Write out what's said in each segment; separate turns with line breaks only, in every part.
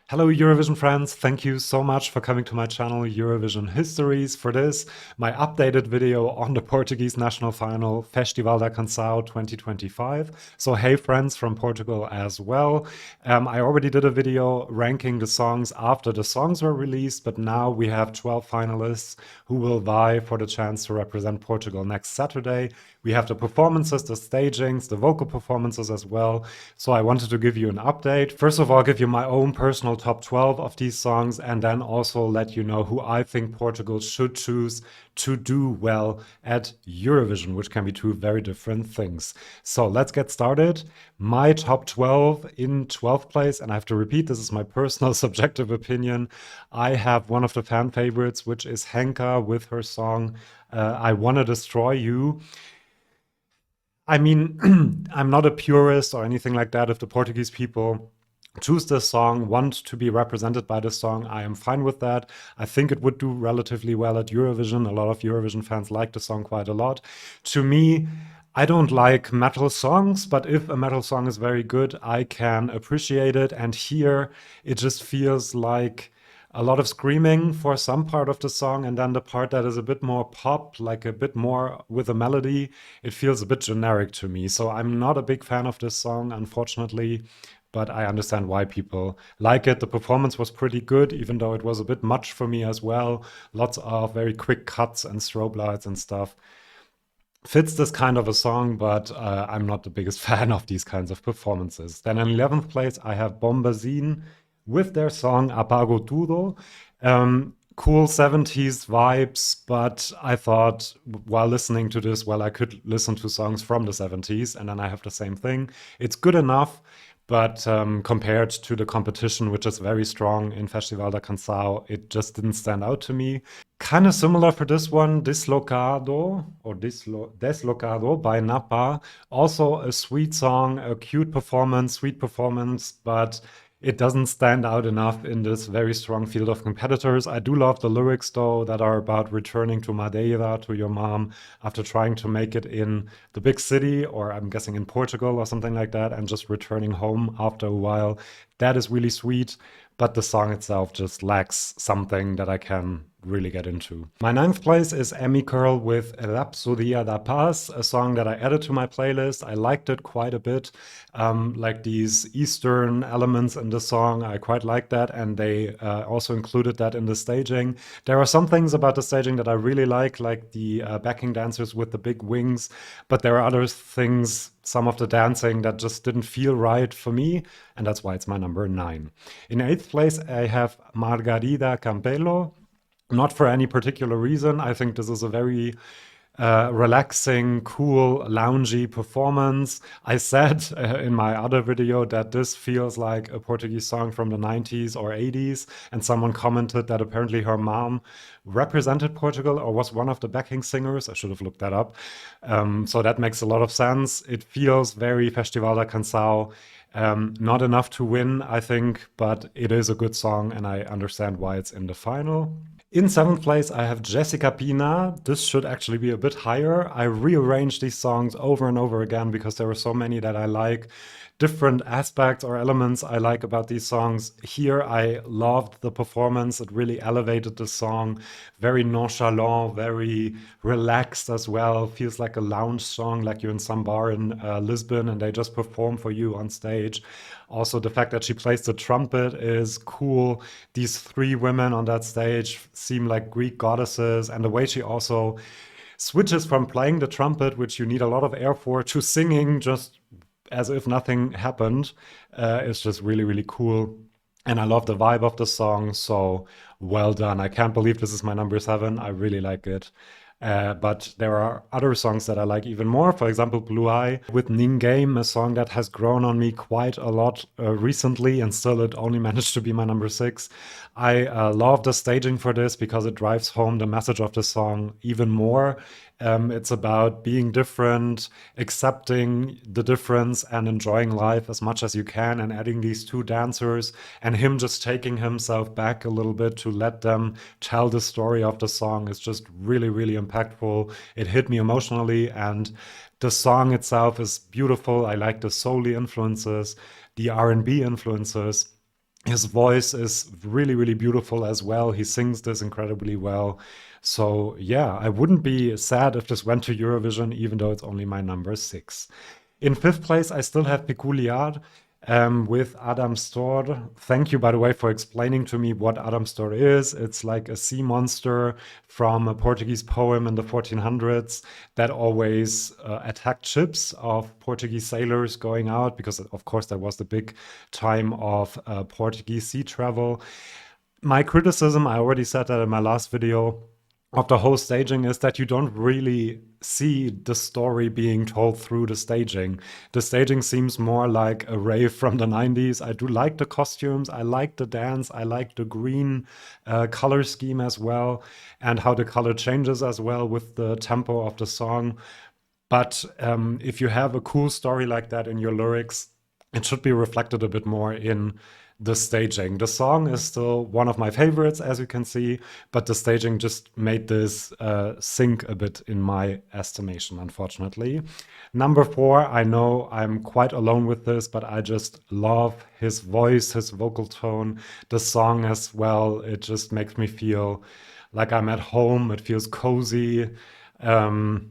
Hello, Eurovision friends. Thank you so much for coming to my channel, Eurovision Histories, for this, my updated video on the Portuguese national final, Festival da Canção 2025. So, hey, friends from Portugal as well. I already did a video ranking the songs after the songs were released, but now we have 12 finalists who will vie for the chance to represent Portugal next Saturday. We have the performances, the stagings, the vocal performances as well. So I wanted to give you an update. First of all, give you my own personal top 12 of these songs, and then also let you know who I think Portugal should choose to do well at Eurovision, which can be two very different things. So let's get started. My top 12 in 12th place, and I have to repeat, this is my personal subjective opinion. I have one of the fan favorites, which is Henka with her song I Wanna Destroy You. I mean, I'm not a purist or anything like that. If the Portuguese people choose this song, want to be represented by this song, I am fine with that. I think it would do relatively well at Eurovision. A lot of Eurovision fans like the song quite a lot. To me, I don't like metal songs, but if a metal song is very good, I can appreciate it. And here it just feels like a lot of screaming for some part of the song, and then the part that is a bit more pop, like a bit more with a melody, it feels a bit generic to me. So I'm not a big fan of this song, unfortunately, but I understand why people like it. The performance was pretty good, even though it was a bit much for me as well. Lots of very quick cuts and strobe lights and stuff. Fits this kind of a song, but I'm not the biggest fan of these kinds of performances. Then in 11th place, I have Bombazine with their song Apago Tudo. Cool 70s vibes, but I thought while listening to this, well, I could listen to songs from the 70s, and then I have the same thing. It's good enough, but compared to the competition, which is very strong in Festival da Canção, it just didn't stand out to me. Kind of similar for this one, Dislocado or Deslocado by Napa. Also a sweet song, a cute performance, sweet performance, but it doesn't stand out enough in this very strong field of competitors. I do love the lyrics, though, that are about returning to Madeira, to your mom, after trying to make it in the big city, or I'm guessing in Portugal or something like that, and just returning home after a while. That is really sweet, but the song itself just lacks something that I can really get into. My 9th place is Emmy Curl with Rapsodia da Paz, a song that I added to my playlist. I liked it quite a bit. Like these Eastern elements in the song, I quite like that, and they also included that in the staging. There are some things about the staging that I really like the backing dancers with the big wings, but there are other things, some of the dancing that just didn't feel right for me, and that's why it's my number 9. In 8th place, I have Margarida Campello. Not for any particular reason. I think this is a very relaxing, cool, loungy performance. I said in my other video that this feels like a Portuguese song from the 90s or 80s, and someone commented that apparently her mom represented Portugal or was one of the backing singers. I should have looked that up. So that makes a lot of sense. It feels very Festival da Canção. Not enough to win, I think, but it is a good song, and I understand why it's in the final. In 7th place, I have Jessica Pina. This should actually be a bit higher. I rearranged these songs over and over again because there are so many that I like. Different aspects or elements I like about these songs. Here, I loved the performance. It really elevated the song. Very nonchalant, very relaxed as well. Feels like a lounge song, like you're in some bar in Lisbon and they just perform for you on stage. Also, the fact that she plays the trumpet is cool. These three women on that stage seem like Greek goddesses, and the way she also switches from playing the trumpet, which you need a lot of air for, to singing just as if nothing happened, is just really, really cool. And I love the vibe of the song, so well done. I can't believe this is my number 7. I really like it. But there are other songs that I like even more. For example, Blue Eye with Ninguém, a song that has grown on me quite a lot recently, and still it only managed to be my number 6. I love the staging for this because it drives home the message of the song even more. It's about being different, accepting the difference, and enjoying life as much as you can. And adding these two dancers and him just taking himself back a little bit to let them tell the story of the song is just really, really impactful. It hit me emotionally, and the song itself is beautiful. I like the soul influences, the R&B influences. His voice is really, really beautiful as well. He sings this incredibly well. So, yeah, I wouldn't be sad if this went to Eurovision, even though it's only my number 6. In fifth place, I still have Peculiar with Adam Stor. Thank you, by the way, for explaining to me what Adam Stor is. It's like a sea monster from a Portuguese poem in the 1400s that always attacked ships of Portuguese sailors going out, because, of course, that was the big time of Portuguese sea travel. My criticism, I already said that in my last video, of the whole staging is that you don't really see the story being told through the staging. The staging seems more like a rave from the 90s. I do like the costumes, I like the dance, I like the green color scheme as well, and how the color changes as well with the tempo of the song. But if you have a cool story like that in your lyrics, it should be reflected a bit more in the staging. The song is still one of my favorites, as you can see, but the staging just made this sink a bit in my estimation, unfortunately. Number 4, I know I'm quite alone with this, but I just love his voice, his vocal tone, the song as well. It just makes me feel like I'm at home. It feels cozy. Um,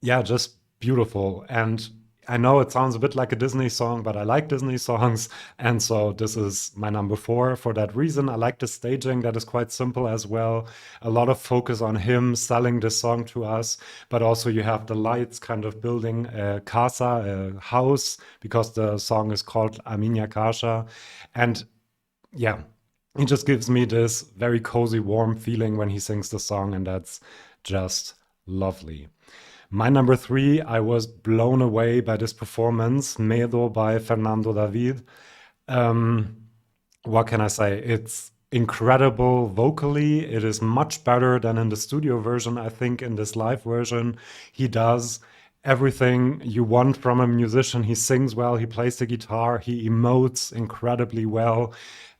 yeah, just beautiful. And I know it sounds a bit like a Disney song, but I like Disney songs. And so this is my number 4 for that reason. I like the staging that is quite simple as well. A lot of focus on him selling this song to us, but also you have the lights kind of building a casa, a house, because the song is called A Minha Casa. And yeah, it just gives me this very cozy, warm feeling when he sings the song, and that's just lovely. My number 3, I was blown away by this performance, Medo by Fernando David. Um, what can I say? It's incredible vocally. It is much better than in the studio version, I think, in this live version. He does everything you want from a musician. He sings well, he plays the guitar, he emotes incredibly well.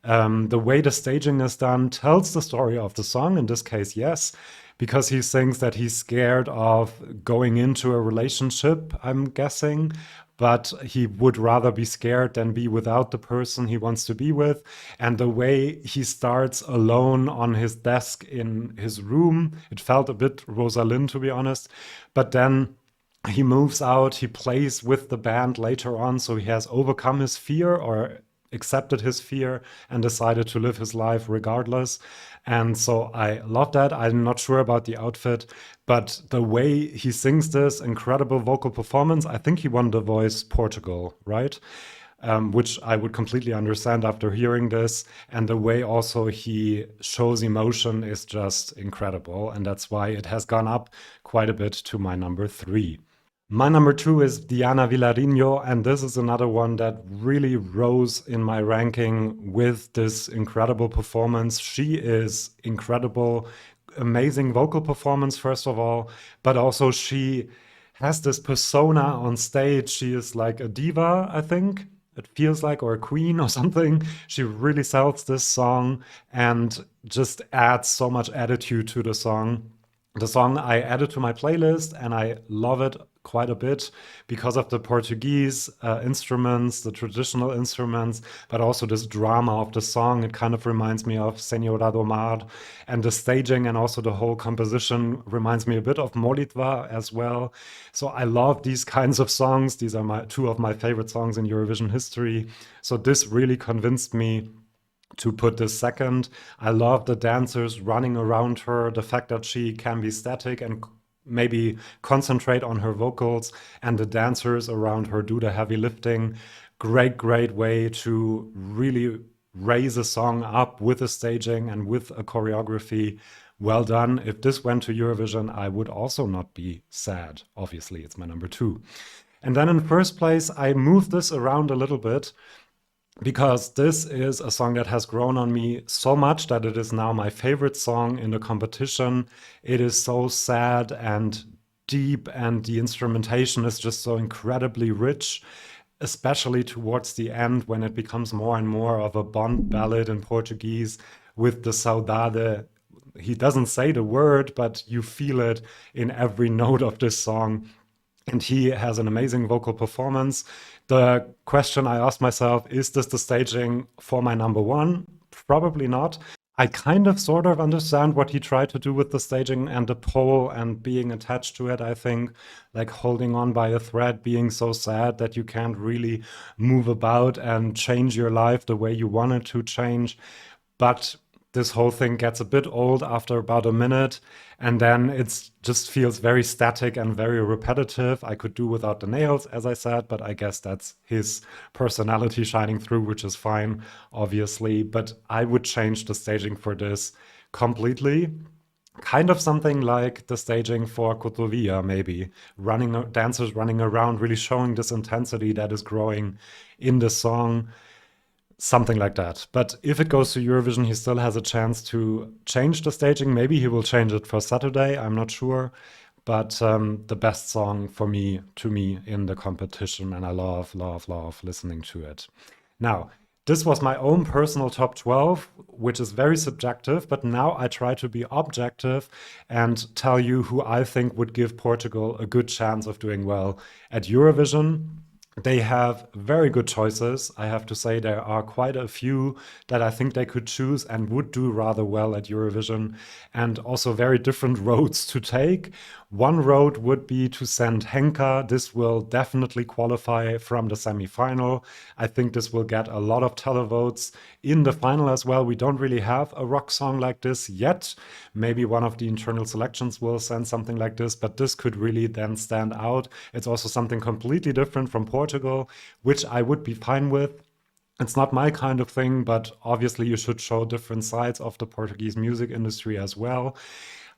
The way the staging is done tells the story of the song, in this case, yes, because he thinks that he's scared of going into a relationship, I'm guessing, but he would rather be scared than be without the person he wants to be with. And the way he starts alone on his desk in his room, it felt a bit Rosalind, to be honest, but then he moves out, he plays with the band later on, so he has overcome his fear, or accepted his fear, and decided to live his life regardless. And so I love that. I'm not sure about the outfit, but the way he sings this incredible vocal performance, I think he won The Voice Portugal, right? Which I would completely understand after hearing this. And the way also he shows emotion is just incredible. And that's why it has gone up quite a bit to my number 3. My number 2 is Diana Villarino, and this is another one that really rose in my ranking with this incredible performance. She is incredible, amazing vocal performance, first of all, but also she has this persona on stage. She is like a diva, I think. It feels like, or a queen or something. She really sells this song and just adds so much attitude to the song. The song I added to my playlist, and I love it quite a bit because of the Portuguese instruments, the traditional instruments, but also this drama of the song. It kind of reminds me of Senhora do Mar, and the staging and also the whole composition reminds me a bit of Molitva as well. So I love these kinds of songs. These are my 2 of my favorite songs in Eurovision history. So this really convinced me to put this second. I love the dancers running around her, the fact that she can be static and maybe concentrate on her vocals, and the dancers around her do the heavy lifting. Great, great way to really raise a song up with a staging and with a choreography. Well done. If this went to Eurovision, I would also not be sad. Obviously, it's my number 2. And then in first place, I moved this around a little bit, because this is a song that has grown on me so much that it is now my favorite song in the competition. It is so sad and deep, and the instrumentation is just so incredibly rich, especially towards the end when it becomes more and more of a Bond ballad in Portuguese with the saudade. He doesn't say the word, but you feel it in every note of this song. and he has an amazing vocal performance. The question I asked myself, is this the staging for my number one? Probably not. I kind of sort of understand what he tried to do with the staging and the pole and being attached to it. I think like holding on by a thread, being so sad that you can't really move about and change your life the way you want it to change. But this whole thing gets a bit old after about a minute, and then it just feels very static and very repetitive. I could do without the nails, as I said, but I guess that's his personality shining through, which is fine, obviously. But I would change the staging for this completely. Kind of something like the staging for Cotovia, maybe running dancers running around, really showing this intensity that is growing in the song. Something like that. But if it goes to Eurovision, he still has a chance to change the staging. Maybe he will change it for Saturday. I'm not sure. But the best song for me, to me, in the competition, and I love, love, love listening to it. Now, this was my own personal top 12, which is very subjective, but now I try to be objective and tell you who I think would give Portugal a good chance of doing well at Eurovision. They have very good choices. I have to say there are quite a few that I think they could choose and would do rather well at Eurovision, and also very different roads to take. One road would be to send Henka. This will definitely qualify from the semi-final. I think this will get a lot of televotes in the final as well. We don't really have a rock song like this yet. Maybe one of the internal selections will send something like this, but this could really then stand out. It's also something completely different from Portugal, which I would be fine with. It's not my kind of thing, but obviously you should show different sides of the Portuguese music industry as well.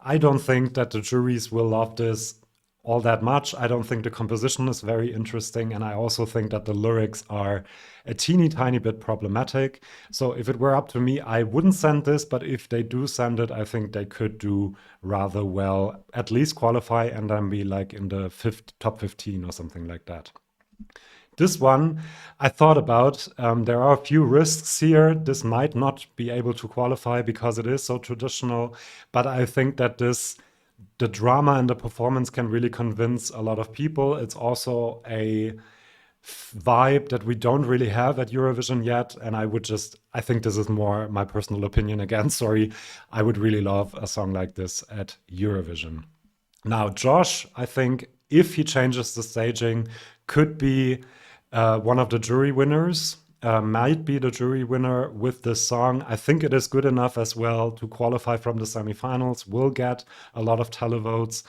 I don't think that the juries will love this all that much. I don't think the composition is very interesting, and I also think that the lyrics are a teeny tiny bit problematic. So if it were up to me, I wouldn't send this, but if they do send it, I think they could do rather well, at least qualify and then be like in the top 15 or something like that. This one I thought about. There are a few risks here. This might not be able to qualify because it is so traditional, but I think that the drama and the performance can really convince a lot of people. It's also a vibe that we don't really have at Eurovision yet, and I think this is more my personal opinion again, sorry. I would really love a song like this at Eurovision. Now, Josh, I think if he changes the staging, could be one of the jury winners, might be the jury winner with this song. I think it is good enough as well to qualify from the semifinals, will get a lot of televotes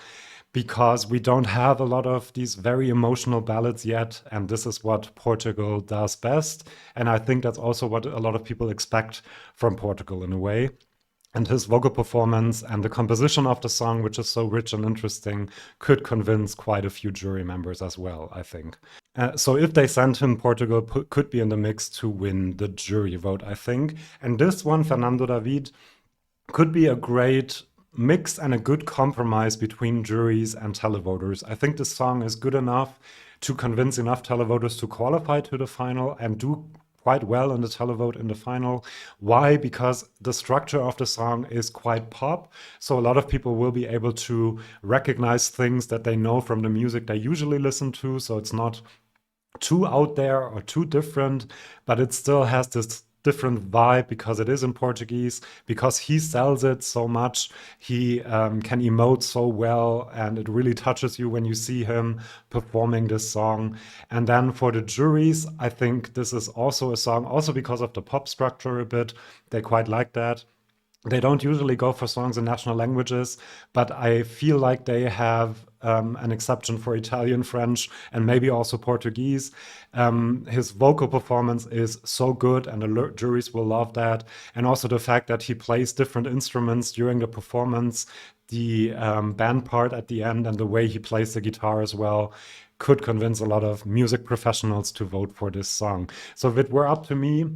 because we don't have a lot of these very emotional ballads yet, and this is what Portugal does best. And I think that's also what a lot of people expect from Portugal in a way. And his vocal performance and the composition of the song, which is so rich and interesting, could convince quite a few jury members as well, I think. So if they send him, Portugal could be in the mix to win the jury vote, I think. And this one, Fernando David, could be a great mix and a good compromise between juries and televoters. I think this song is good enough to convince enough televoters to qualify to the final and do quite well in the televote in the final. Why? Because the structure of the song is quite pop, so a lot of people will be able to recognize things that they know from the music they usually listen to, so it's not too out there or too different, but it still has this different vibe because it is in Portuguese, because he sells it so much. He can emote so well, and it really touches you when you see him performing this song. And then for the juries, I think this is also a song, also because of the pop structure a bit, they quite like that. They don't usually go for songs in national languages, but I feel like they have an exception for Italian, French, and maybe also Portuguese. His vocal performance is so good, and the juries will love that. And also the fact that he plays different instruments during the performance, the band part at the end, and the way he plays the guitar as well, could convince a lot of music professionals to vote for this song. So if it were up to me,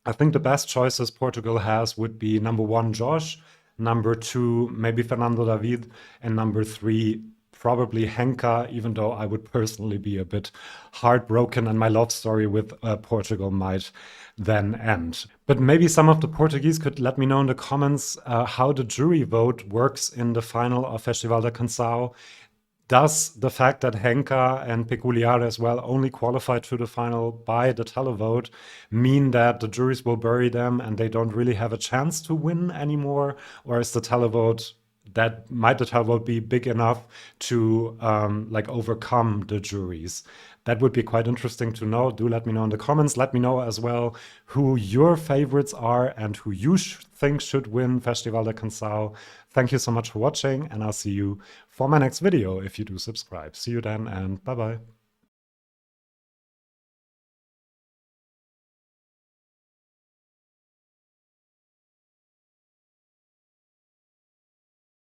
I think the best choices Portugal has would be number one, Josh, number two, maybe Fernando David, and number three, probably Henka, even though I would personally be a bit heartbroken and my love story with Portugal might then end. But maybe some of the Portuguese could let me know in the comments how the jury vote works in the final of Festival da Canção. Does the fact that Henka and Peculiare as well only qualified to the final by the televote mean that the juries will bury them and they don't really have a chance to win anymore? Or is the televote might the televote be big enough to like overcome the juries? That would be quite interesting to know. Do let me know in the comments. Let me know as well who your favorites are and who you think should win Festival da Canção. Thank you so much for watching, and I'll see you for my next video if you do subscribe. See you then, and bye-bye.